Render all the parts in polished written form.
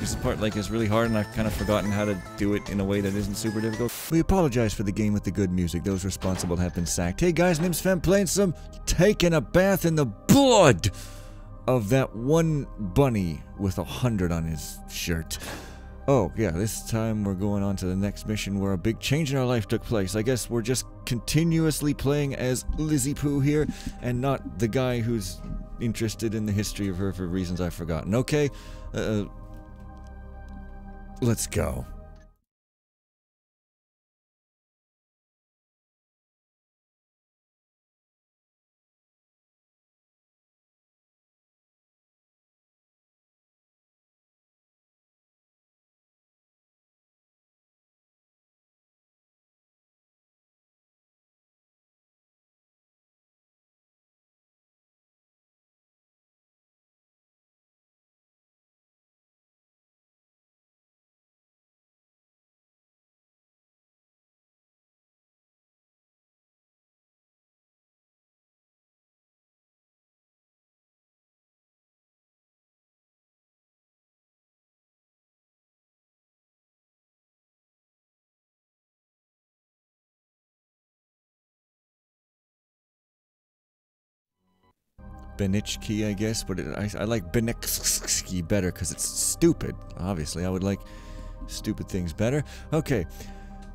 This part, like, is really hard and I've kind of forgotten how to do it in a way that isn't super difficult. We apologize for the game with the good music. Those responsible have been sacked. Hey guys, name's Fem playing some taking a bath in the blood of that one bunny with 100 on his shirt. Oh, yeah, this time we're going on to the next mission where a big change in our life took place. I guess we're just continuously playing as Lizzie Pooh here, and not the guy who's interested in the history of her for reasons I've forgotten. Okay, let's go. Benichki, I guess, but I like Benichki better because it's stupid. Obviously, I would like stupid things better. Okay.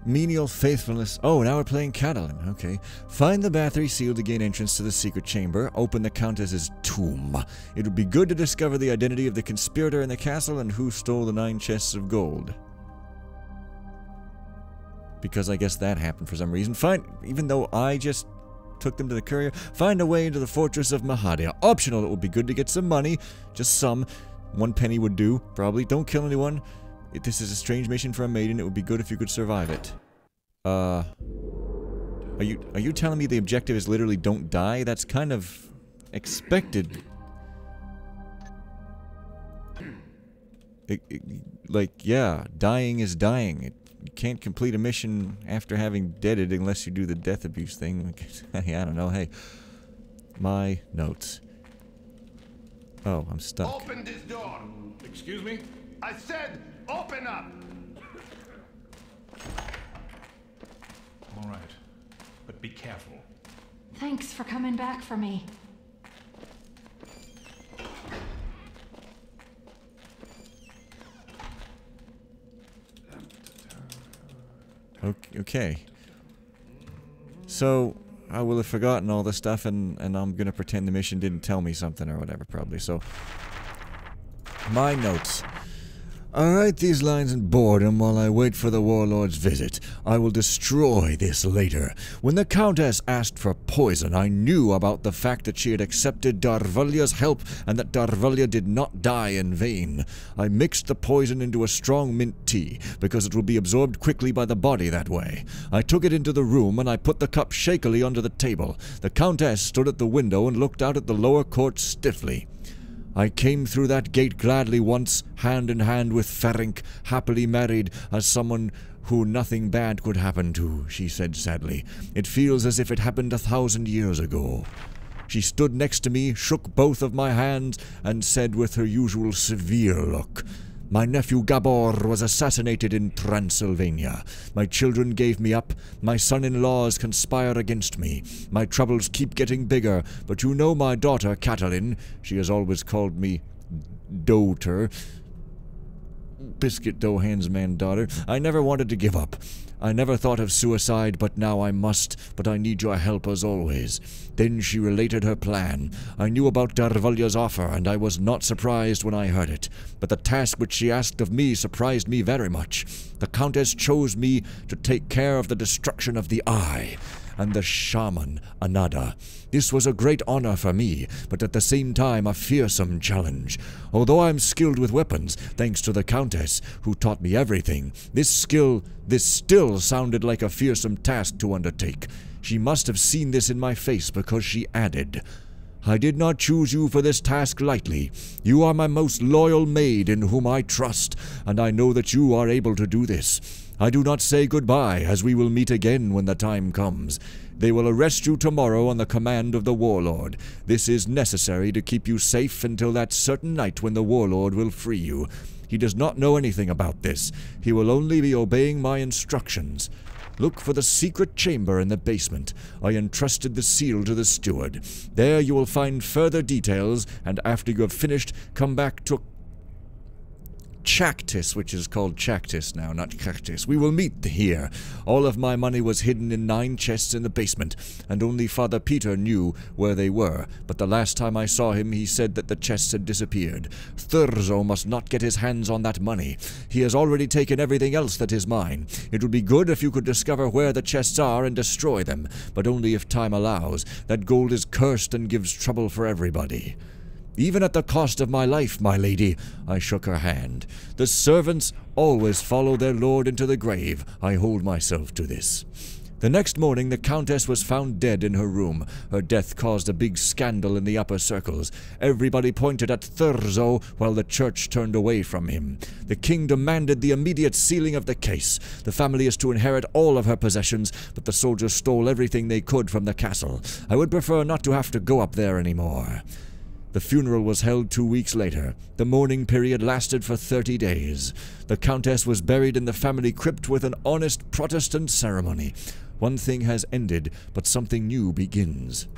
Menial faithfulness. Oh, now we're playing Katalin. Okay. Find the Bathory seal to gain entrance to the secret chamber. Open the Countess's tomb. It would be good to discover the identity of the conspirator in the castle and who stole the 9 chests of gold. Because I guess that happened for some reason. Even though I just took them to the courier. Find a way into the fortress of Mahadia. Optional, it would be good to get some money. Just some. 1 penny would do, probably. Don't kill anyone. If this is a strange mission for a maiden, it would be good if you could survive it. Are you telling me the objective is literally don't die? That's kind of expected. Like, yeah, dying is dying. You can't complete a mission after having deaded unless you do the death abuse thing. Hey, I don't know. Hey, my notes. Oh, I'm stuck. Open this door. Excuse me? I said open up. All right, but be careful. Thanks for coming back for me. Okay. So, I will have forgotten all this stuff and I'm gonna pretend the mission didn't tell me something or whatever, probably. So, my notes. I write these lines in boredom while I wait for the warlord's visit. I will destroy this later. When the Countess asked for poison, I knew about the fact that she had accepted Darvalia's help and that Darvalia did not die in vain. I mixed the poison into a strong mint tea, because it will be absorbed quickly by the body that way. I took it into the room and I put the cup shakily onto the table. The Countess stood at the window and looked out at the lower court stiffly. I came through that gate gladly once, hand in hand with Ferenc, happily married as someone who nothing bad could happen to, she said sadly. It feels as if it happened 1,000 years ago. She stood next to me, shook both of my hands, and said with her usual severe look, "My nephew Gabor was assassinated in Transylvania. My children gave me up. My son-in-laws conspire against me. My troubles keep getting bigger, but you know my daughter, Katalin. She has always called me Daughter. Biscuit dough hands man daughter. I never wanted to give up. I never thought of suicide, but now I must, but I need your help as always." Then she related her plan. I knew about Darvalia's offer, and I was not surprised when I heard it. But the task which she asked of me surprised me very much. The Countess chose me to take care of the destruction of the Eye, and the shaman, Anada. This was a great honor for me, but at the same time a fearsome challenge. Although I am skilled with weapons, thanks to the Countess, who taught me everything, this still sounded like a fearsome task to undertake. She must have seen this in my face, because she added, I did not choose you for this task lightly. You are my most loyal maid in whom I trust, and I know that you are able to do this. I do not say goodbye, as we will meet again when the time comes. They will arrest you tomorrow on the command of the Warlord. This is necessary to keep you safe until that certain night when the Warlord will free you. He does not know anything about this. He will only be obeying my instructions. Look for the secret chamber in the basement. I entrusted the seal to the steward. There you will find further details, and after you have finished, come back to Cactus, which is called Cactus now, not Cactus. We will meet here. All of my money was hidden in 9 chests in the basement, and only Father Peter knew where they were. But the last time I saw him, he said that the chests had disappeared. Thurzo must not get his hands on that money. He has already taken everything else that is mine. It would be good if you could discover where the chests are and destroy them, but only if time allows. That gold is cursed and gives trouble for everybody. Even at the cost of my life, my lady. I shook her hand. The servants always follow their lord into the grave. I hold myself to this. The next morning, the Countess was found dead in her room. Her death caused a big scandal in the upper circles. Everybody pointed at Thurzo, while the church turned away from him. The king demanded the immediate sealing of the case. The family is to inherit all of her possessions, but the soldiers stole everything they could from the castle. I would prefer not to have to go up there anymore. The funeral was held 2 weeks later. The mourning period lasted for 30 days. The Countess was buried in the family crypt with an honest Protestant ceremony. One thing has ended, but something new begins.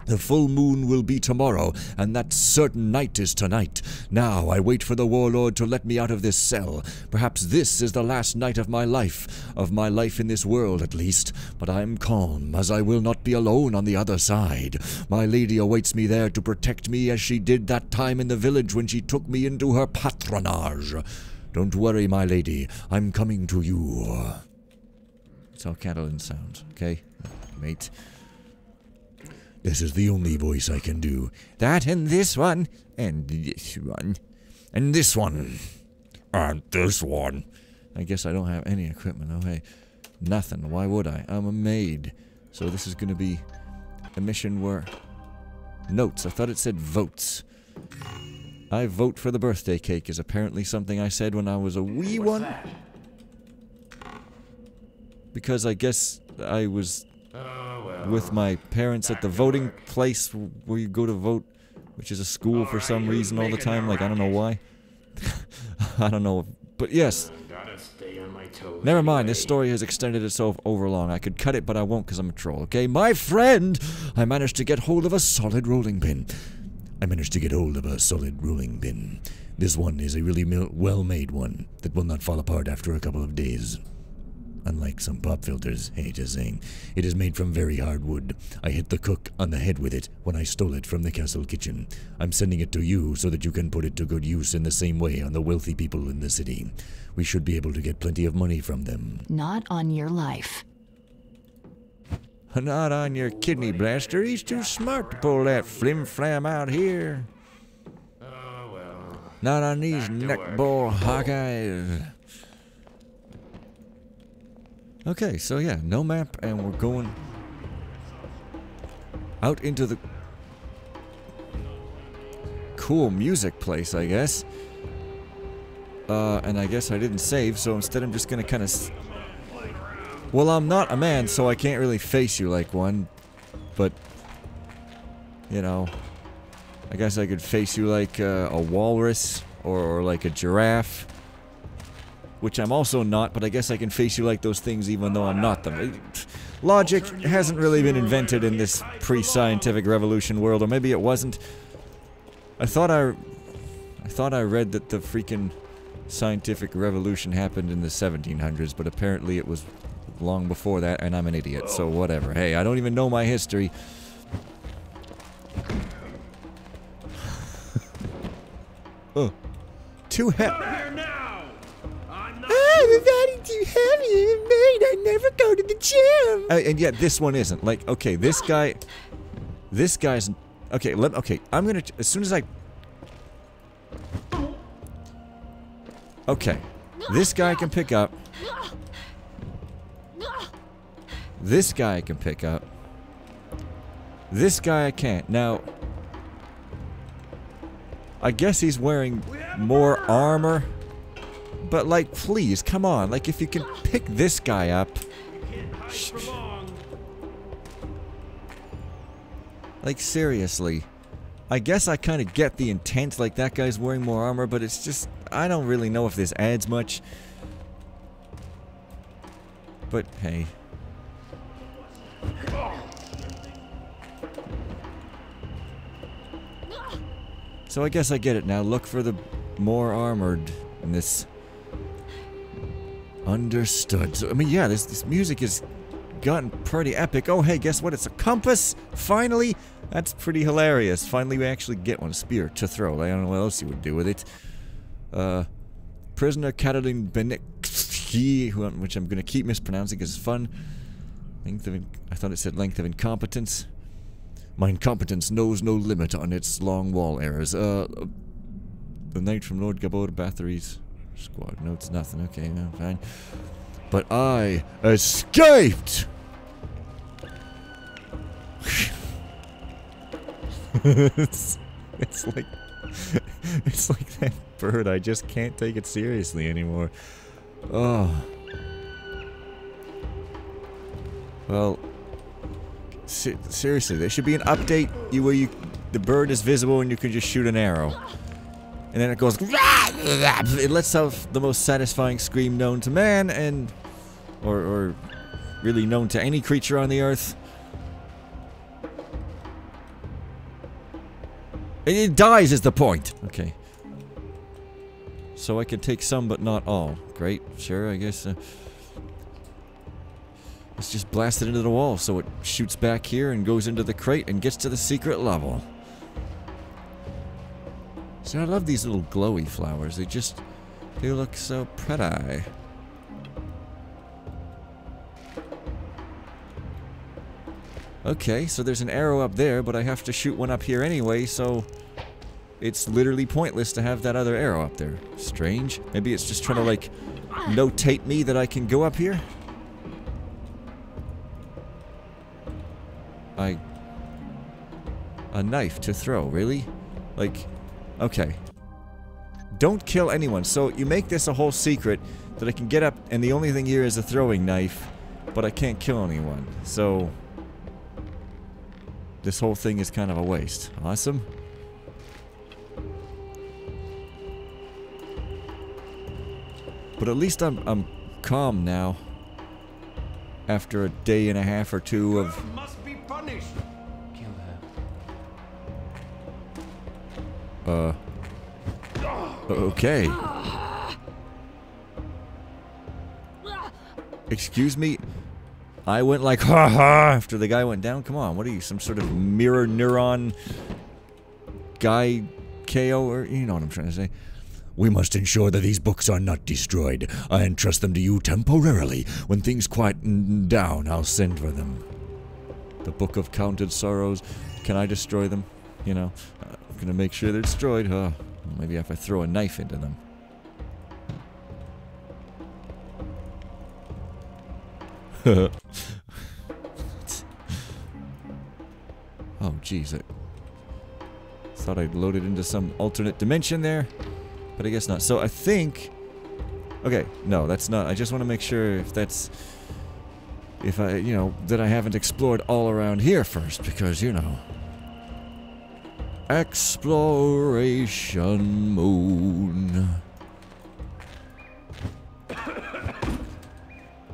The full moon will be tomorrow, and that certain night is tonight. Now I wait for the Warlord to let me out of this cell. Perhaps this is the last night of my life in this world at least. But I am calm, as I will not be alone on the other side. My lady awaits me there to protect me as she did that time in the village when she took me into her patronage. Don't worry, my lady, I'm coming to you. That's how Katalin sounds, okay, mate? This is the only voice I can do. That and this one. And this one. And this one. And this one. I guess I don't have any equipment. Oh, hey. Nothing. Why would I? I'm a maid. So this is going to be a mission where... Notes. I thought it said votes. I vote for the birthday cake is apparently something I said when I was a wee one. Because I guess I was... with my parents at the voting place where you go to vote, which is a school for some reason all the time. Like, I don't know why. I don't know. But yes. Never mind, this story has extended itself over long. I could cut it, but I won't because I'm a troll, okay? My friend! I managed to get hold of a solid rolling pin. This one is a really well-made one that will not fall apart after a couple of days. Unlike some pop filters, hey, just saying. It is made from very hard wood. I hit the cook on the head with it when I stole it from the castle kitchen. I'm sending it to you so that you can put it to good use in the same way on the wealthy people in the city. We should be able to get plenty of money from them. Not on your life. Not on your kidney blaster. He's too smart to pull that flim-flam out here. Oh, well. Not on these neckball Hawkeyes. Okay, so yeah, no map, and we're going out into the cool music place, I guess. And I guess I didn't save, so instead I'm just gonna kind of... Well, I'm not a man, so I can't really face you like one, but, you know, I guess I could face you like a walrus or like a giraffe. Which I'm also not, but I guess I can face you like those things even though I'm not them. Logic hasn't really been invented in this pre-scientific revolution world, or maybe it wasn't. I thought I read that the freaking scientific revolution happened in the 1700s, but apparently it was long before that, and I'm an idiot, so whatever. Hey, I don't even know my history. Oh. Too heavy. Too heavy and made. I never go to the gym. And yet this one isn't. Like, okay, this guy's. Okay, okay. I'm gonna as soon as I. Okay, this guy can pick up. This guy can pick up. This guy I can't. Now, I guess he's wearing more armor. But, like, please, come on. Like, if you can pick this guy up... Like, seriously. I guess I kind of get the intent, like, that guy's wearing more armor, but it's just... I don't really know if this adds much. But, hey. So I guess I get it now. Look for the more armored in this. Understood. So, I mean, yeah, this music has gotten pretty epic. Oh, hey, guess what? It's a compass! Finally! That's pretty hilarious. Finally, we actually get one. A spear to throw. I don't know what else you would do with it. Prisoner Katalin which I'm going to keep mispronouncing because it's fun. I thought it said length of incompetence. My incompetence knows no limit on its long wall errors. The knight from Lord Gabor Bathory's squad. No, it's nothing. Okay, no, fine. But I escaped! it's like... It's like that bird. I just can't take it seriously anymore. Oh. Well... seriously, there should be an update where the bird is visible and you can just shoot an arrow. And then it goes... It lets out the most satisfying scream known to man and... Or really known to any creature on the earth. It dies is the point! Okay. So I can take some but not all. Great, sure, I guess. Let's just blast it into the wall so it shoots back here and goes into the crate and gets to the secret level. See, I love these little glowy flowers. They look so pretty. Okay, so there's an arrow up there, but I have to shoot one up here anyway, so it's literally pointless to have that other arrow up there. Strange. Maybe it's just trying to, like, notate me that I can go up here? A knife to throw, really? Like, okay. Don't kill anyone. So you make this a whole secret that I can get up and the only thing here is a throwing knife, but I can't kill anyone. So... this whole thing is kind of a waste. Awesome. But at least I'm calm now. After a day and a half or two of... must be punished. Kill her. Okay. Excuse me? I went like, ha ha, after the guy went down? Come on, what are you, some sort of mirror neuron guy KO? Or, you know what I'm trying to say. We must ensure that these books are not destroyed. I entrust them to you temporarily. When things quieten down, I'll send for them. The Book of Counted Sorrows. Can I destroy them? You know, I'm gonna make sure they're destroyed. Huh? Maybe if I throw a knife into them. Oh, jeez. I thought I'd loaded into some alternate dimension there. But I guess not. So I think... okay, no, that's not... I just want to make sure if that's... if I, you know, that I haven't explored all around here first, because, you know... exploration moon.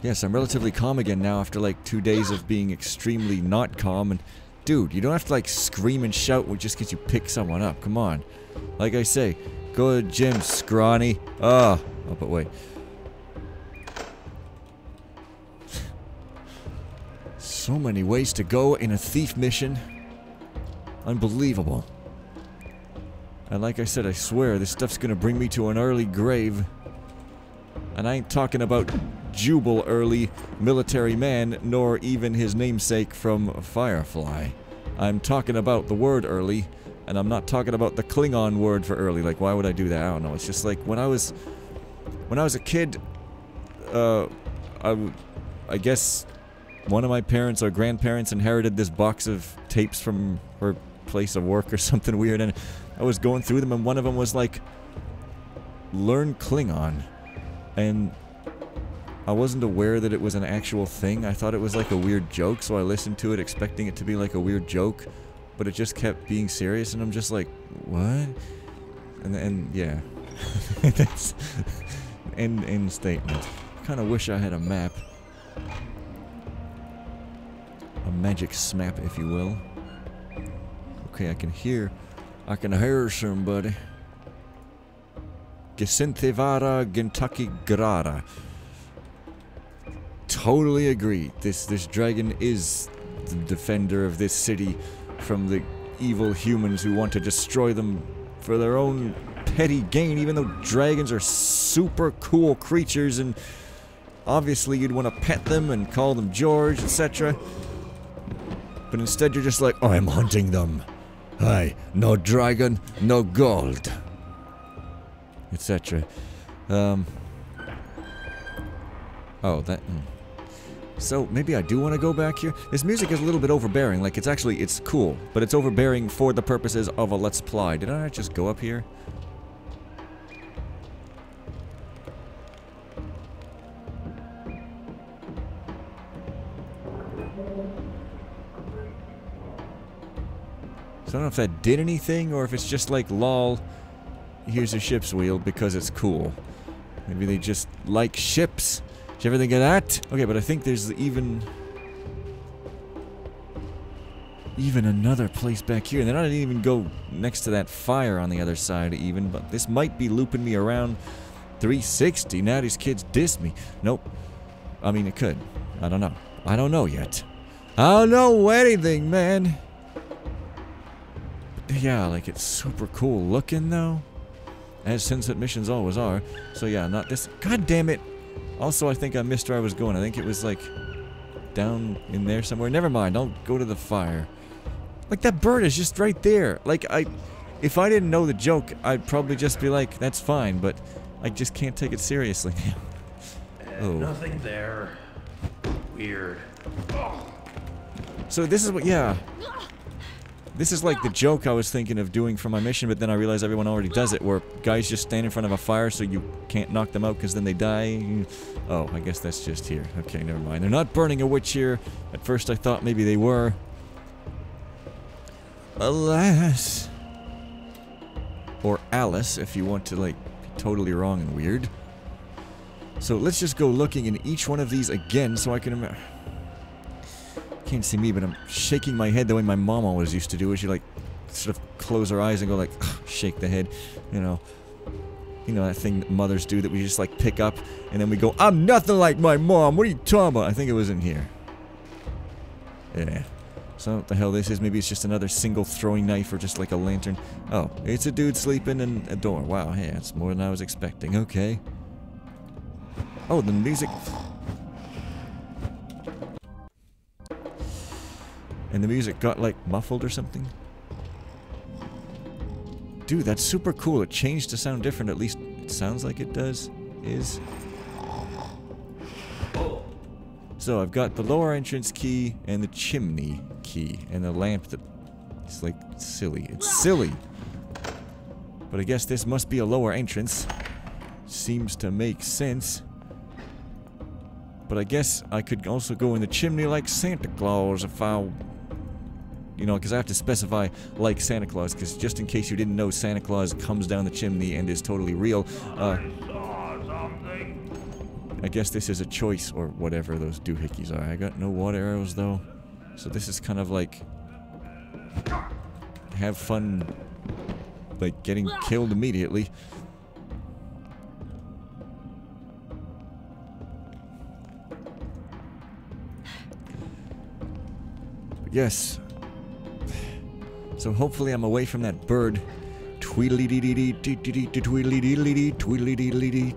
Yes, I'm relatively calm again now after like 2 days of being extremely not calm. And dude, you don't have to like scream and shout just because you pick someone up. Come on. Like I say, go to the gym, scrawny. Oh, but wait. So many ways to go in a thief mission. Unbelievable. And like I said, I swear, this stuff's gonna bring me to an early grave. And I ain't talking about Jubal Early, military man, nor even his namesake from Firefly. I'm talking about the word early, and I'm not talking about the Klingon word for early. Like, why would I do that? I don't know. It's just like, when I was a kid, I guess one of my parents or grandparents inherited this box of tapes from her place of work or something weird, and I was going through them, and one of them was like, learn Klingon. And I wasn't aware that it was an actual thing. I thought it was like a weird joke, so I listened to it expecting it to be like a weird joke, but it just kept being serious, and I'm just like, what? And yeah. That's end statement. Kinda wish I had a map. A magic smap, if you will. Okay, I can hear somebody. Gesinthivara Gentaki Grara. Totally agree. This dragon is the defender of this city from the evil humans who want to destroy them for their own petty gain, even though dragons are super cool creatures and obviously you'd want to pet them and call them George, etc. But instead you're just like, oh, I'm hunting them. Hey, no dragon, no gold. Etc. Oh, that... So, maybe I do want to go back here? This music is a little bit overbearing, like it's cool, but it's overbearing for the purposes of a Let's Play. Did I not just go up here? So I don't know if that did anything, or if it's just like, lol, here's a ship's wheel because it's cool. Maybe they just like ships. Did you ever think of that? Okay, but I think there's even another place back here. And then I didn't even go next to that fire on the other side even, but this might be looping me around 360. Now these kids diss me. Nope. I mean, it could. I don't know. I don't know yet. I don't know anything, man. But yeah, like, it's super cool looking, though. As Sunset missions always are. So yeah, not this. God damn it. Also, I think I missed where I was going. I think it was, like, down in there somewhere. Never mind, I'll go to the fire. Like, that bird is just right there. Like, if I didn't know the joke, I'd probably just be like, that's fine, but I just can't take it seriously. Oh. Nothing there. Weird. So this is what, yeah. This is like the joke I was thinking of doing for my mission, but then I realized everyone already does it, where guys just stand in front of a fire so you can't knock them out because then they die. Oh, I guess that's just here. Okay, never mind. They're not burning a witch here. At first I thought maybe they were. Alas. Or Alice, if you want to, like, be totally wrong and weird. So let's just go looking in each one of these again so I can remember. Can't see me, but I'm shaking my head the way my mom always used to do, where she, like, sort of close her eyes and go, like, shake the head, you know that thing that mothers do that we just, like, pick up, and then we go, I'm nothing like my mom, what are you talking about? I think it was in here. Yeah. So what the hell this is, maybe it's just another single throwing knife or just, like, a lantern. Oh, it's a dude sleeping in a door. Wow, hey, that's more than I was expecting. Okay. Oh, the music... And the music got, like, muffled or something? Dude, that's super cool. It changed to sound different. At least it sounds like it does. So I've got the lower entrance key and the chimney key. And the lamp that... It's, like, silly. It's silly! But I guess this must be a lower entrance. Seems to make sense. But I guess I could also go in the chimney like Santa Claus if I... You know, because I have to specify like Santa Claus, because just in case you didn't know, Santa Claus comes down the chimney and is totally real. I guess this is a choice, or whatever those doohickeys are. I got no water arrows, though. So this is kind of like... Have fun, like, getting killed immediately. But yes... So hopefully I'm away from that bird. Tweedly-dee-dee-dee, tweedly-dee-dee-dee, tweedly-dee-dee-dee.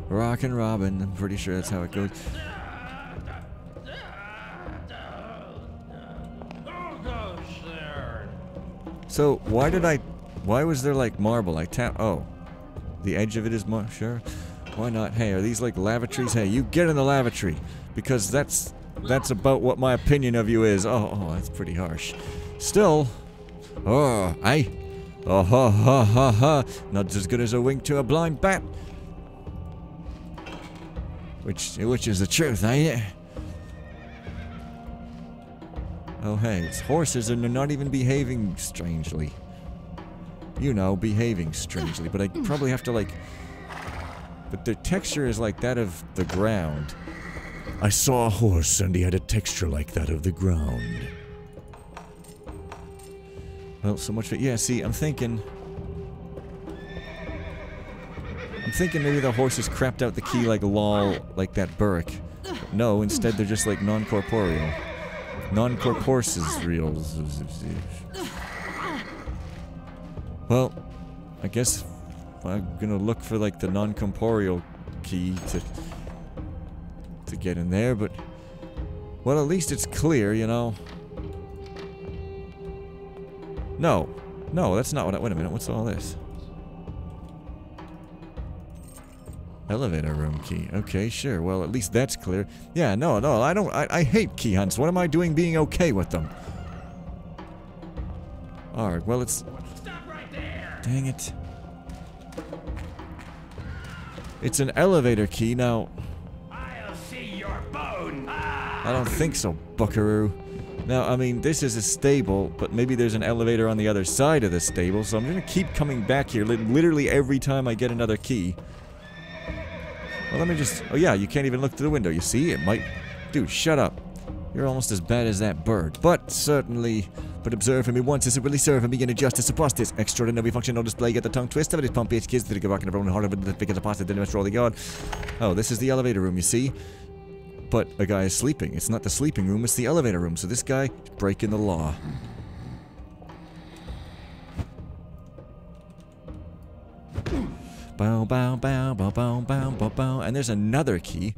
Rockin' Robin. I'm pretty sure that's how it goes. So why was there like marble? Oh. The edge of it is sure. Why not? Hey, are these like lavatories? Hey, you get in the lavatory. Because that's about what my opinion of you is. Oh, that's pretty harsh. Still... Oh, Oh ha ha ha ha. Not as good as a wink to a blind bat. Which is the truth, ain't it? Oh hey, it's horses and they're not even behaving strangely. You know, behaving strangely, but I probably have to like... But the texture is like that of the ground. I saw a horse and he had a texture like that of the ground. Well, so much for... Yeah, see, I'm thinking maybe the horses crapped out the key like lol, like that Burrick. But no, instead they're just like non-corporeal. Non-corporeals real. Well, I guess I'm gonna look for like the non-corporeal key to get in there, but... Well, at least it's clear, you know. No. No, that's not what I... Wait a minute, what's all this? Elevator room key. Okay, sure. Well, at least that's clear. Yeah, no, I don't... I hate key hunts. What am I doing being okay with them? Alright, well, it's... Stop right there! Dang it. It's an elevator key, now... I'll see your bone! Ah! I don't think so, buckaroo. Now, I mean, this is a stable, but maybe there's an elevator on the other side of the stable, so I'm gonna keep coming back here literally every time I get another key. Well, let me just... Oh yeah, you can't even look through the window, you see? It might... Dude, shut up. You're almost as bad as that bird. But, certainly... But observe for me once, is it really serve and begin a justice upon this extraordinary function, no display, get the tongue twist of it, pump each kids to the rock and everyone harder than the figures upon it, then the roll the god. Oh, this is the elevator room, you see? But a guy is sleeping. It's not the sleeping room, it's the elevator room. So this guy is breaking the law. Bow, bow, bow, bow, bow, bow, bow, bow. And there's another key.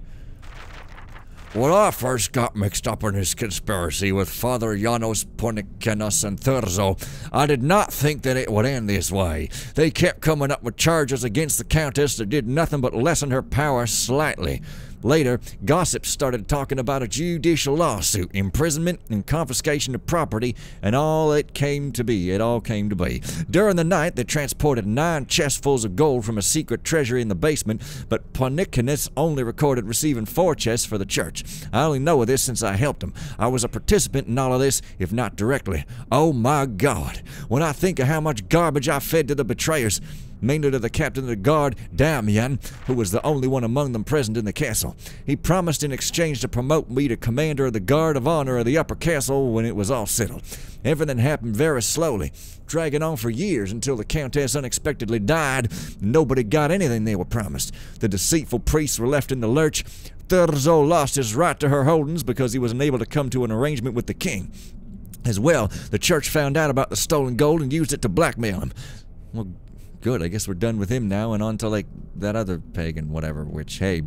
When I first got mixed up in this conspiracy with Father Janos Pornicanos and Thurzo, I did not think that it would end this way. They kept coming up with charges against the Countess that did nothing but lessen her power slightly. Later, gossip started talking about a judicial lawsuit, imprisonment, and confiscation of property, and all it came to be. It all came to be. During the night, they transported 9 chestfuls of gold from a secret treasury in the basement, but Pornicanos only recorded receiving 4 chests for the church. I only know of this since I helped him. I was a participant in all of this, if not directly. Oh my God! When I think of how much garbage I fed to the betrayers, mainly to the captain of the guard, Damian, who was the only one among them present in the castle. He promised in exchange to promote me to commander of the guard of honor of the upper castle when it was all settled. Everything happened very slowly, dragging on for years until the countess unexpectedly died. Nobody got anything they were promised. The deceitful priests were left in the lurch. Thurzo lost his right to her holdings because he was unable to come to an arrangement with the king. As well, the church found out about the stolen gold and used it to blackmail him. Well, good, I guess we're done with him now and on to, like, that other pagan whatever, which, hey,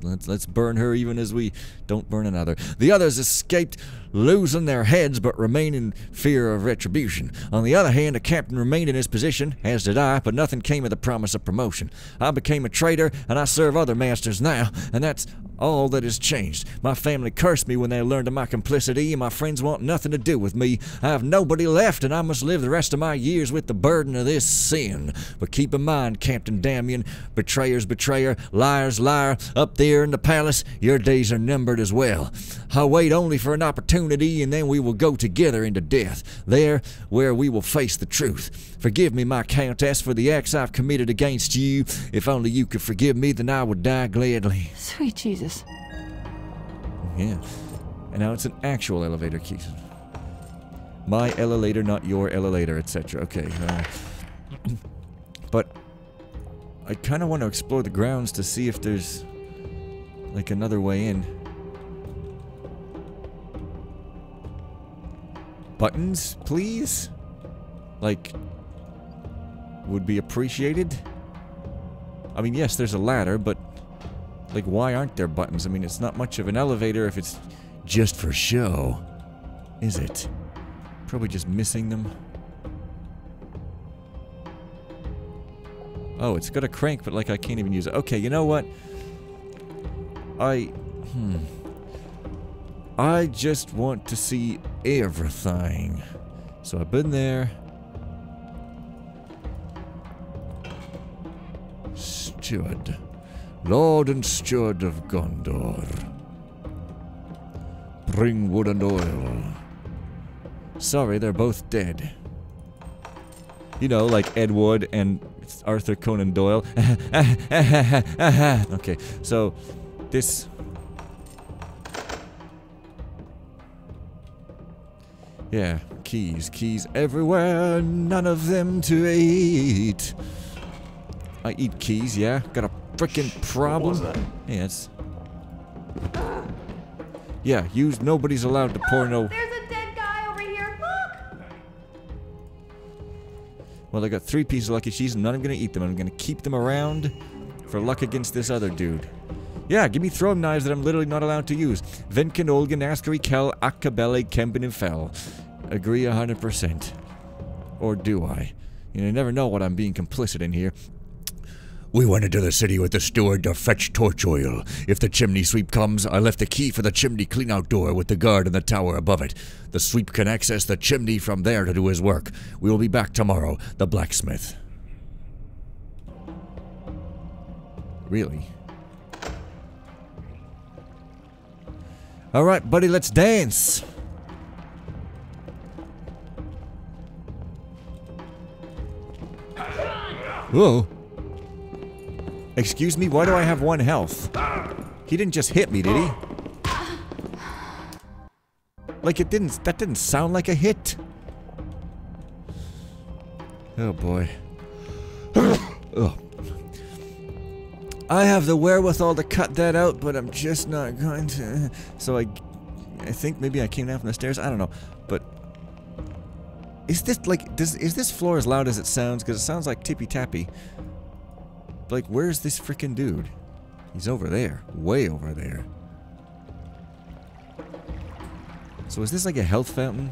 let's burn her even as we don't burn another. The others escaped, losing their heads but remain in fear of retribution. On the other hand, the captain remained in his position, as did I, but nothing came of the promise of promotion. I became a traitor, and I serve other masters now, and that's all that has changed. My family cursed me when they learned of my complicity, and my friends want nothing to do with me. I have nobody left, and I must live the rest of my years with the burden of this sin. But keep in mind, Captain Damian, betrayer's betrayer, liar's liar, up there in the palace, your days are numbered as well. I wait only for an opportunity, and then we will go together into death, there where we will face the truth. Forgive me, my countess, for the acts I've committed against you. If only you could forgive me, then I would die gladly. Sweet Jesus. Yeah. And now it's an actual elevator key. My elevator, not your elevator, etc. Okay. But I kind of want to explore the grounds to see if there's like another way in. Buttons, please? Like, would be appreciated. I mean, yes, there's a ladder, but like, why aren't there buttons? I mean, it's not much of an elevator if it's just for show, is it? Probably just missing them. Oh, it's got a crank, but like I can't even use it. Okay, you know what? I just want to see everything. So I've been there. steward. Lord and steward of Gondor. Bring wood and oil. Sorry, they're both dead. You know, like Ed Wood and Arthur Conan Doyle. Okay, so this... Yeah, keys everywhere, none of them to eat. I eat keys, yeah? Got a frickin' problem? What was that? Yeah, it's... Yeah, nobody's allowed to pour no... There's a dead guy over here. Look! Well, I got 3 pieces of lucky cheese. I'm not even gonna eat them. I'm gonna keep them around for luck against this other dude. Yeah, give me throwing knives that I'm literally not allowed to use. Venken, Olgan, Askari, Kel, Akkabele, Kempen, and Fell. Agree 100%. Or do I? You never know what I'm being complicit in here. We went into the city with the steward to fetch torch oil. If the chimney sweep comes, I left the key for the chimney clean-out door with the guard in the tower above it. The sweep can access the chimney from there to do his work. We will be back tomorrow, the blacksmith. Really? Alright, buddy, let's dance! Whoa. Excuse me, why do I have 1 health? He didn't just hit me, did he? Like that didn't sound like a hit. Oh boy. Oh. I have the wherewithal to cut that out, but I'm just not going to. So I think maybe I came down from the stairs, I don't know. But is this like is this floor as loud as it sounds? Because it sounds like tippy tappy. Like, where's this freaking dude? He's over there. Way over there. So is this like a health fountain?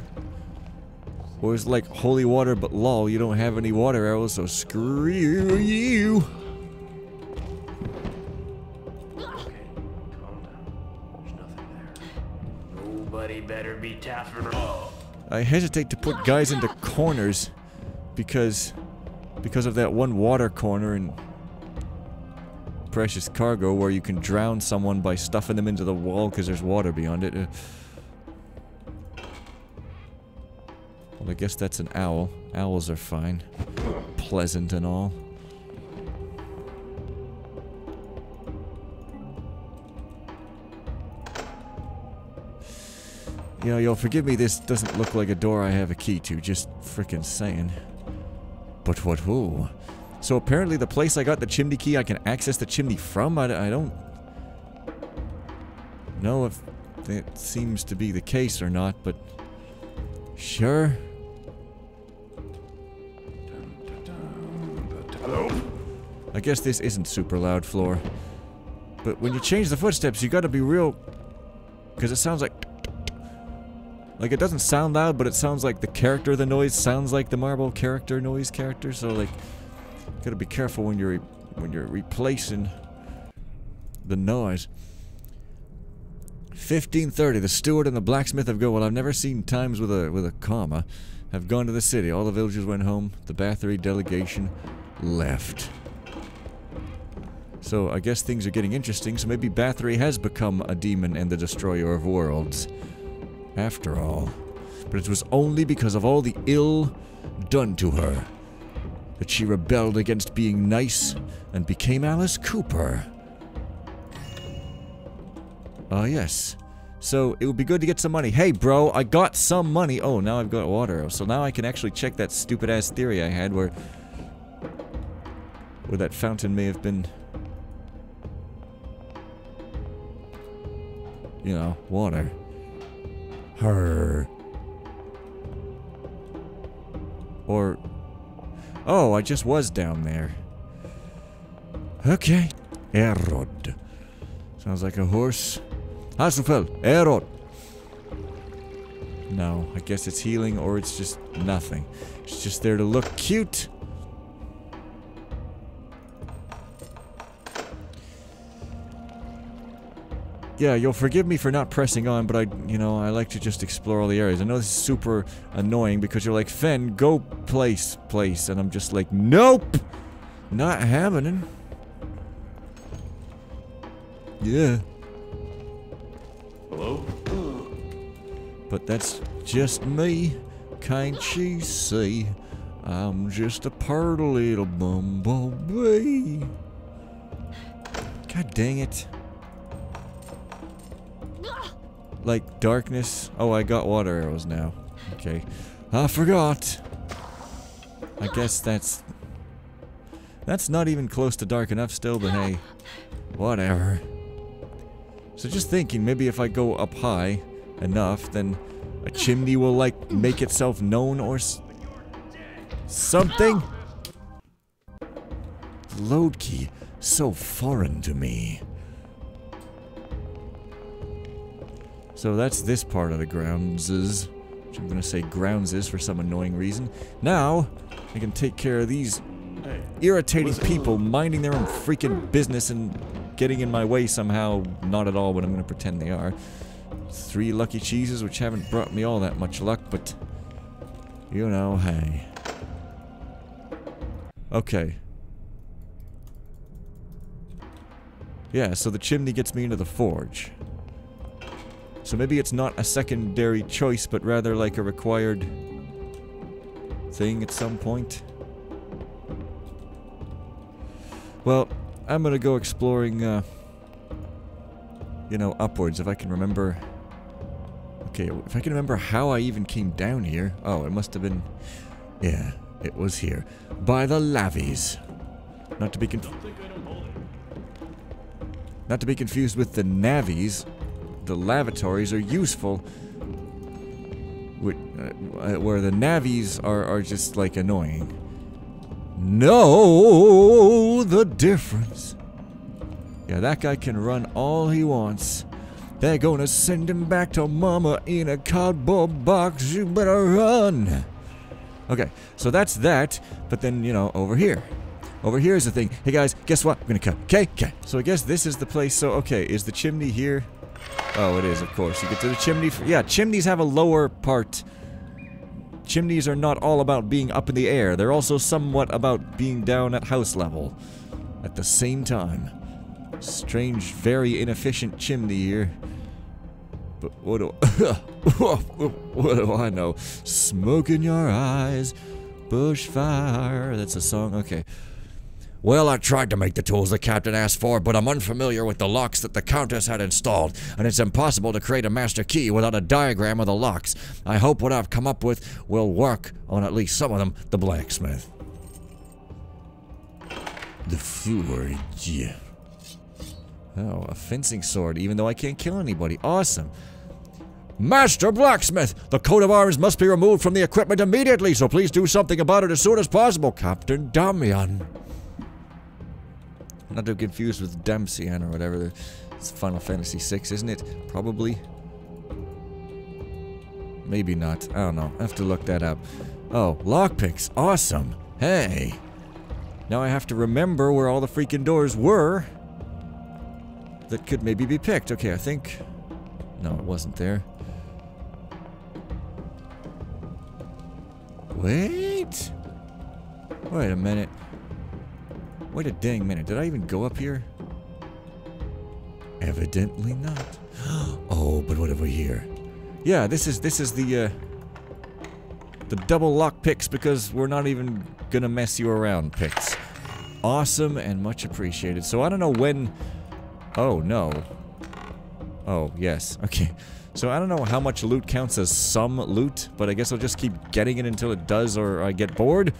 Or is it like holy water, but lol, you don't have any water arrows, so screw you! Okay, calm down. There's nothing there. Nobody better be tougher. I hesitate to put guys into corners because of that one water corner in Precious Cargo where you can drown someone by stuffing them into the wall because there's water beyond it. Well, I guess that's an owl. Owls are fine. Pleasant and all. You know, you'll forgive me, this doesn't look like a door I have a key to, just frickin' saying. But what who? So apparently the place I got the chimney key, I can access the chimney from? I don't know if that seems to be the case or not, but sure. Hello? I guess this isn't super loud floor. But when you change the footsteps, you gotta be real... Because it sounds like it doesn't sound loud, but it sounds like the character of the noise sounds like the Marble character noise character, so like... Gotta be careful when you're replacing the noise. 15:30. The steward and the blacksmith have gone. Well, I've never seen times with a comma. Have gone to the city. All the villagers went home. The Bathory delegation left. So I guess things are getting interesting. So maybe Bathory has become a demon and the destroyer of worlds, after all. But it was only because of all the ill done to her that she rebelled against being nice and became Alice Cooper. Oh, yes. So, it would be good to get some money. Hey, bro, I got some money. Oh, now I've got water. So now I can actually check that stupid-ass theory I had where that fountain may have been... You know, water. Her. Or... Oh, I just was down there. Okay. Erod. Sounds like a horse. Hasufel, Erod. No, I guess it's healing or it's just nothing. It's just there to look cute. Yeah, you'll forgive me for not pressing on, but I like to just explore all the areas. I know this is super annoying because you're like, Fen, go place, and I'm just like, nope! Not happening. Yeah. Hello? But that's just me. Can't you see? I'm just a poor little bumblebee. God dang it. Like darkness. Oh, I got water arrows now. Okay. I forgot. I guess that's not even close to dark enough still, but hey. Whatever. So just thinking, maybe if I go up high enough, then a chimney will, like, make itself known or something? Load key. So foreign to me. So that's this part of the grounds-is, which I'm gonna say grounds-is for some annoying reason. Now, I can take care of these irritating people minding their own freaking business and getting in my way somehow. Not at all, but I'm gonna pretend they are. 3 lucky cheeses, which haven't brought me all that much luck, but you know, hey. Okay. Yeah, so the chimney gets me into the forge. So maybe it's not a secondary choice, but rather like a required thing at some point. Well, I'm gonna go exploring, you know, upwards, if I can remember. Okay, if I can remember how I even came down here. Oh, it must have been... Yeah, it was here. By the lavies. Not to be confused with the navies. The lavatories are useful. Where the navies are just, like, annoying. Know the difference. Yeah, that guy can run all he wants. They're gonna send him back to mama in a cardboard box. You better run. Okay, so that's that. But then, you know, over here. Over here is the thing. Hey guys, guess what? I'm gonna cut. Okay? Okay. So I guess this is the place. So, okay, is the chimney here? Oh, it is, of course. You get to the chimney. Yeah, chimneys have a lower part. Chimneys are not all about being up in the air. They're also somewhat about being down at house level. At the same time. Strange, very inefficient chimney here. But what do what do I know? Smoke in your eyes, bushfire. That's a song. Okay. Well, I tried to make the tools the captain asked for, but I'm unfamiliar with the locks that the Countess had installed, and it's impossible to create a master key without a diagram of the locks. I hope what I've come up with will work on at least some of them. The blacksmith. The forge. Oh, a fencing sword, even though I can't kill anybody. Awesome. Master Blacksmith! The coat of arms must be removed from the equipment immediately, so please do something about it as soon as possible, Captain Damian. Not to be confused with Damsian or whatever. It's Final Fantasy VI, isn't it? Probably. Maybe not. I don't know. I have to look that up. Oh, lockpicks. Awesome. Hey. Now I have to remember where all the freaking doors were that could maybe be picked. Okay, I think... No, it wasn't there. Wait! Wait a minute. Wait a dang minute. Did I even go up here? Evidently not. Oh, but what have we here? Yeah, this is the double lock picks because we're not even gonna mess you around picks. Awesome and much appreciated. So I don't know when... Oh, no. Oh, yes. Okay. So I don't know how much loot counts as some loot, but I guess I'll just keep getting it until it does or I get bored.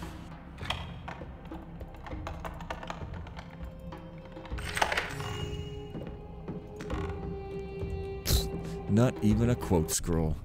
Not even a quote scroll.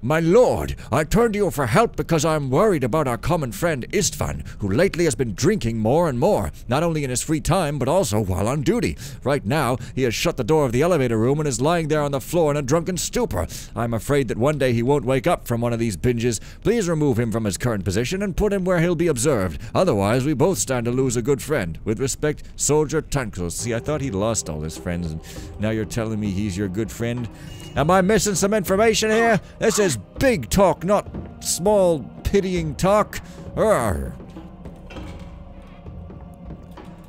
My lord, I turn to you for help because I'm worried about our common friend Istvan, who lately has been drinking more and more, not only in his free time, but also while on duty. Right now, he has shut the door of the elevator room and is lying there on the floor in a drunken stupor. I'm afraid that one day he won't wake up from one of these binges. Please remove him from his current position and put him where he'll be observed. Otherwise, we both stand to lose a good friend. With respect, Soldier Tankos. See, I thought he'd lost all his friends, and now you're telling me he's your good friend? Am I missing some information here? This is big talk, not small, pitying talk. Arrgh.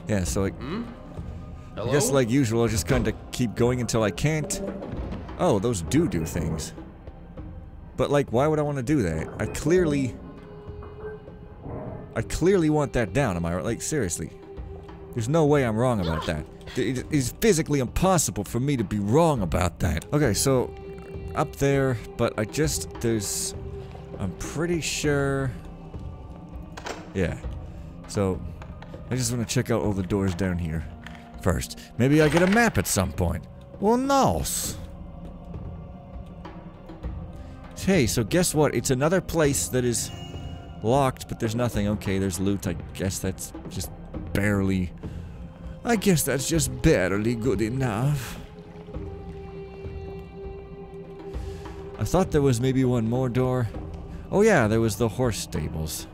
Yeah, so like... Hello? I guess like usual, I'll just kind of keep going until I can't. Oh, those do things. But like, why would I want to do that? I clearly want that down, am I right? Like, seriously. There's no way I'm wrong about that. It is physically impossible for me to be wrong about that. Okay, so, up there, but I'm pretty sure... Yeah. So, I just want to check out all the doors down here first. Maybe I get a map at some point. Well, no. Hey, so guess what? It's another place that is locked, but there's nothing. Okay, there's loot. I guess that's just barely... I guess that's just barely good enough. I thought there was maybe one more door. Oh yeah, there was the horse stables.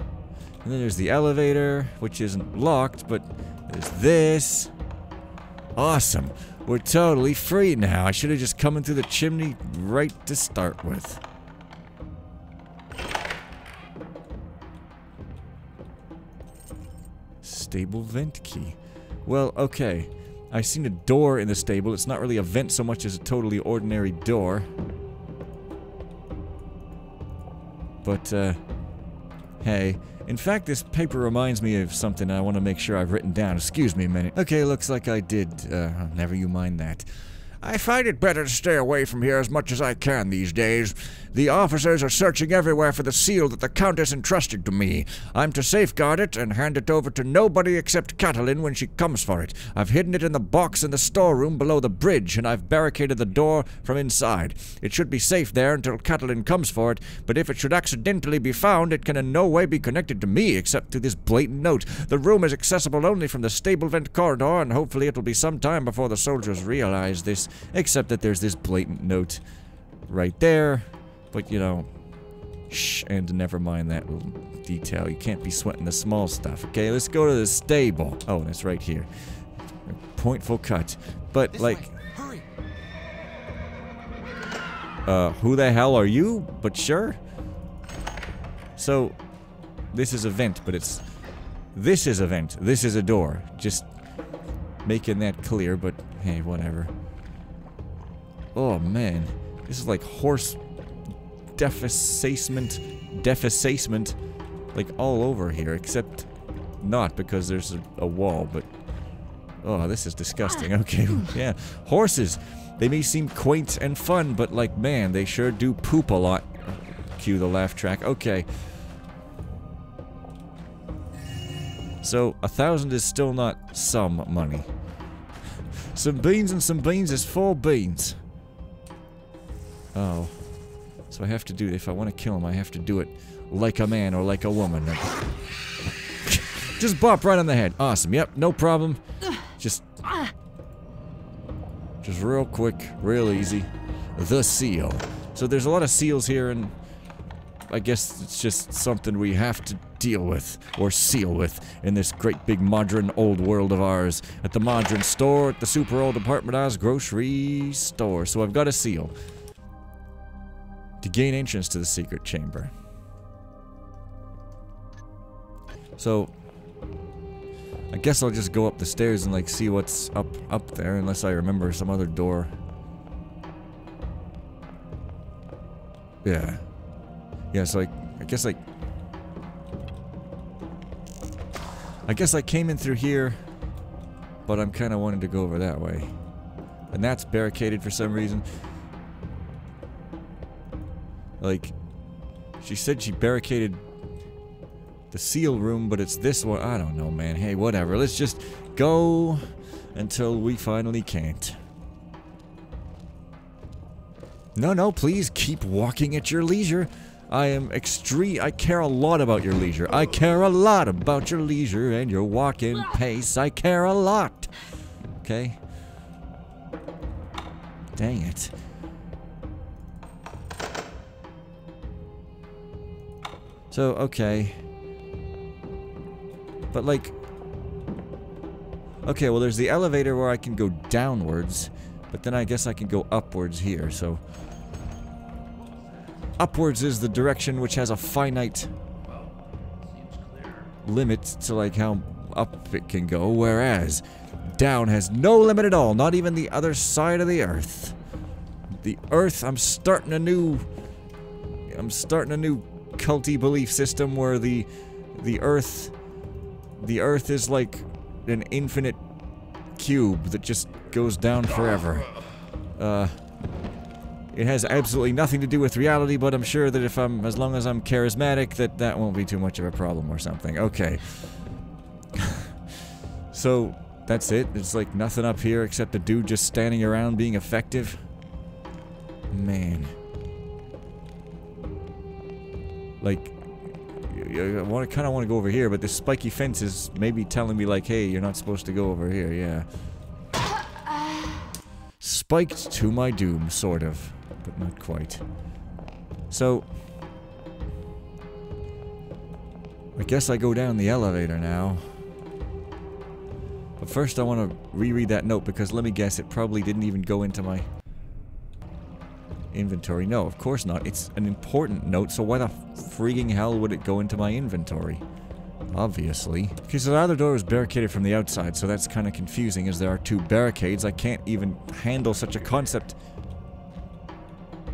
And then there's the elevator, which isn't locked, but there's this. Awesome. We're totally free now. I should have just come in through the chimney right to start with. Stable vent key. Well, okay. I seen a door in the stable. It's not really a vent so much as a totally ordinary door. But, hey. In fact, this paper reminds me of something I want to make sure I've written down. Excuse me a minute. Okay, looks like I did. Never you mind that. I find it better to stay away from here as much as I can these days. The officers are searching everywhere for the seal that the Countess entrusted to me. I'm to safeguard it and hand it over to nobody except Katalin when she comes for it. I've hidden it in the box in the storeroom below the bridge, and I've barricaded the door from inside. It should be safe there until Katalin comes for it, but if it should accidentally be found, it can in no way be connected to me except through this blatant note. The room is accessible only from the stable vent corridor, and hopefully it'll be some time before the soldiers realize this. Except that there's this blatant note right there. But, you know, shh, and never mind that little detail. You can't be sweating the small stuff, okay? Let's go to the stable. Oh, that's right here. Pointful cut. But, this like... Hurry. Who the hell are you? But sure. So, this is a vent, but it's... This is a vent. This is a door. Just making that clear, but hey, whatever. Oh man, this is like horse defacement, like all over here, except not because there's a wall, but oh, this is disgusting. Okay, yeah, horses, they may seem quaint and fun, but like, man, they sure do poop a lot. Cue the laugh track. Okay. So, 1,000 is still not some money. Some beans and some beans is 4 beans. Oh. So I have to do, if I want to kill him, I have to do it like a man or like a woman. Just bop right on the head. Awesome. Yep, no problem. Just real quick, real easy. The seal. So there's a lot of seals here, and I guess it's just something we have to deal with, or seal with, in this great big modern old world of ours. At the modern store, at the super old apartmentized grocery store. So I've got a seal. To gain entrance to the secret chamber. So, I guess I'll just go up the stairs and like see what's up there, unless I remember some other door. Yeah. Yeah, so I guess I came in through here, but I'm kind of wanting to go over that way. And that's barricaded for some reason. Like, she said she barricaded the seal room, but it's this one. I don't know, man. Hey, whatever. Let's just go until we finally can't. No, please keep walking at your leisure. I care a lot about your leisure. I care a lot about your leisure and your walking pace. I care a lot. Okay? Dang it. So, okay. But like... Okay, well there's the elevator where I can go downwards, but then I guess I can go upwards here, so... Upwards is the direction which has a finite limit to like how up it can go, whereas down has no limit at all, not even the other side of the Earth. The Earth, I'm starting a new culty belief system where the Earth is like an infinite cube that just goes down forever. It has absolutely nothing to do with reality, but I'm sure that as long as I'm charismatic, that won't be too much of a problem or something. Okay. So, that's it? There's like nothing up here except a dude just standing around being effective? Man. Like, I kind of want to go over here, but this spiky fence is maybe telling me like, hey, you're not supposed to go over here, yeah. Spiked to my doom, sort of, but not quite. So, I guess I go down the elevator now. But first I want to reread that note because let me guess, it probably didn't even go into my inventory. No, of course not. It's an important note, so why the freaking hell would it go into my inventory? Obviously. Okay, so the other door is barricaded from the outside, so that's kind of confusing as there are two barricades. I can't even handle such a concept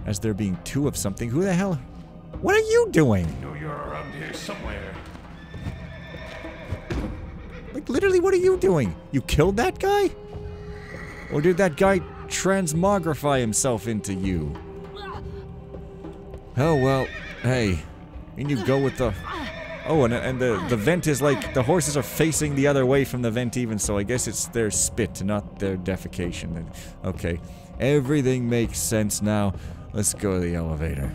as there being two of something. Who the hell? What are you doing? I know you're around here somewhere. Like, literally, what are you doing? You killed that guy? Or did that guy transmogrify himself into you? Oh, well, hey. And you go with the... Oh, and the vent is like... The horses are facing the other way from the vent even, so I guess it's their spit, not their defecation. Okay. Everything makes sense now. Let's go to the elevator.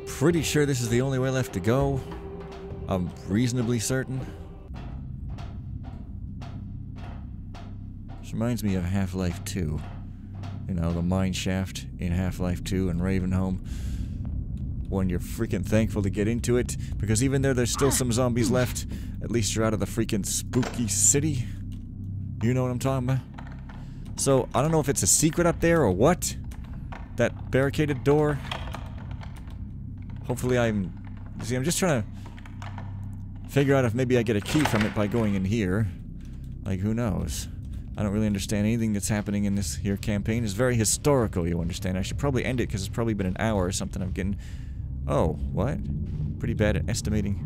Pretty sure this is the only way left to go. I'm reasonably certain. This reminds me of Half-Life 2. You know, the mine shaft in Half-Life 2 and Ravenholm. When you're freaking thankful to get into it, because even though there's still some zombies left, at least you're out of the freaking spooky city. You know what I'm talking about? So, I don't know if it's a secret up there or what. That barricaded door. Hopefully See, I'm just trying to figure out if maybe I get a key from it by going in here. Like, who knows? I don't really understand anything that's happening in this here campaign. It's very historical, you understand. I should probably end it because it's probably been an hour or something. I'm getting... Oh, what? Pretty bad at estimating.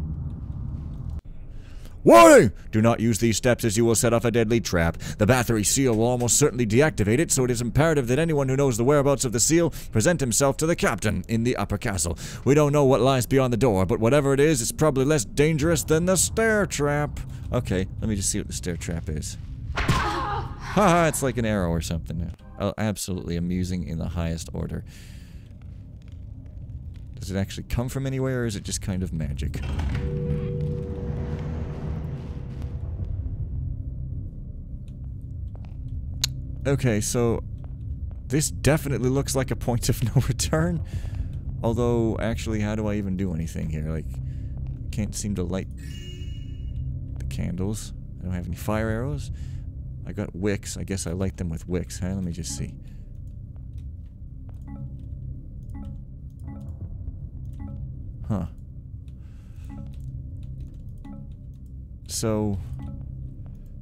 Warning! Do not use these steps as you will set off a deadly trap. The Bathory seal will almost certainly deactivate it, so it is imperative that anyone who knows the whereabouts of the seal present himself to the captain in the upper castle. We don't know what lies beyond the door, but whatever it is, it's probably less dangerous than the stair trap. Okay, let me just see what the stair trap is. Haha, it's like an arrow or something. Oh, absolutely amusing in the highest order. Does it actually come from anywhere, or is it just kind of magic? Okay, so this definitely looks like a point of no return. Although, actually, how do I even do anything here? Like, can't seem to light the candles. I don't have any fire arrows. I got wicks. I guess I light them with wicks, huh? Let me just see. Huh. So...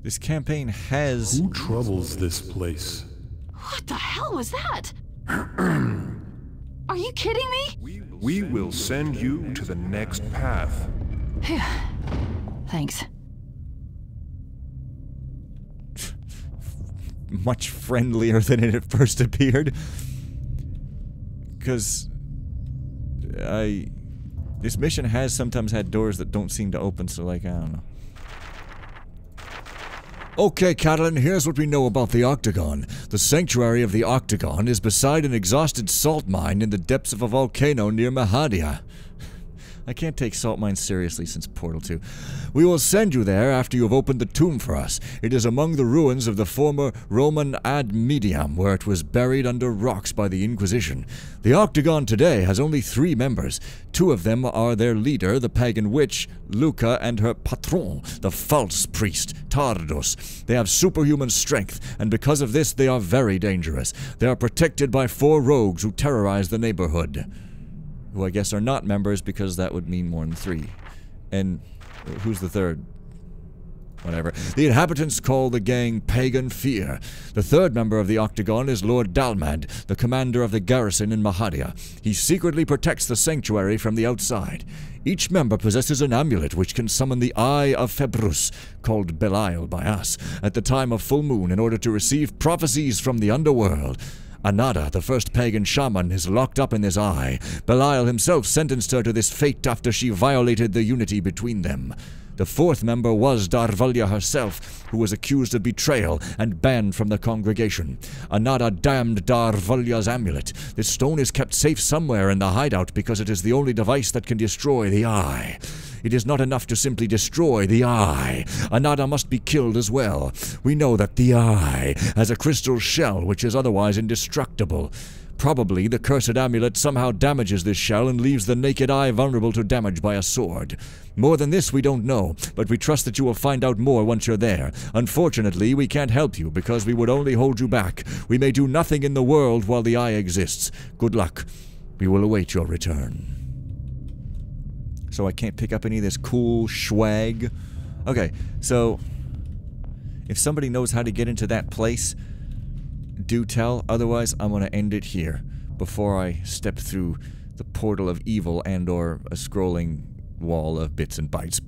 This campaign has... Who troubles this place? What the hell was that? Are you kidding me? We will send you to the next path. Thanks. Much friendlier than it at first appeared. Because... This mission has sometimes had doors that don't seem to open, so like, I don't know. Okay, Katalin, here's what we know about the Octagon. The sanctuary of the Octagon is beside an exhausted salt mine in the depths of a volcano near Mahadia. I can't take salt mines seriously since Portal 2. We will send you there after you have opened the tomb for us. It is among the ruins of the former Roman ad medium, where it was buried under rocks by the Inquisition. The Octagon today has only 3 members. 2 of them are their leader, the pagan witch, Luca, and her patron, the false priest, Tardos. They have superhuman strength, and because of this they are very dangerous. They are protected by 4 rogues who terrorize the neighborhood. Who I guess are not members, because that would mean more than 3. And who's the third? Whatever. The inhabitants call the gang Pagan Fear. The 3rd member of the Octagon is Lord Dalmad, the commander of the garrison in Mahadia. He secretly protects the sanctuary from the outside. Each member possesses an amulet which can summon the Eye of Februs, called Belial by us, at the time of full moon in order to receive prophecies from the underworld. Anada, the first pagan shaman, is locked up in this eye. Belial himself sentenced her to this fate after she violated the unity between them. The 4th member was Darvalia herself, who was accused of betrayal and banned from the congregation. Anada damned Darvalia's amulet. This stone is kept safe somewhere in the hideout because it is the only device that can destroy the eye. It is not enough to simply destroy the eye. Anada must be killed as well. We know that the eye has a crystal shell which is otherwise indestructible. Probably the cursed amulet somehow damages this shell and leaves the naked eye vulnerable to damage by a sword. More than this we don't know, but we trust that you will find out more once you're there. Unfortunately, we can't help you because we would only hold you back. We may do nothing in the world while the eye exists. Good luck. We will await your return. So I can't pick up any of this cool swag. Okay, so if somebody knows how to get into that place, do tell. Otherwise, I'm going to end it here before I step through the portal of evil and or a scrolling wall of bits and bytes.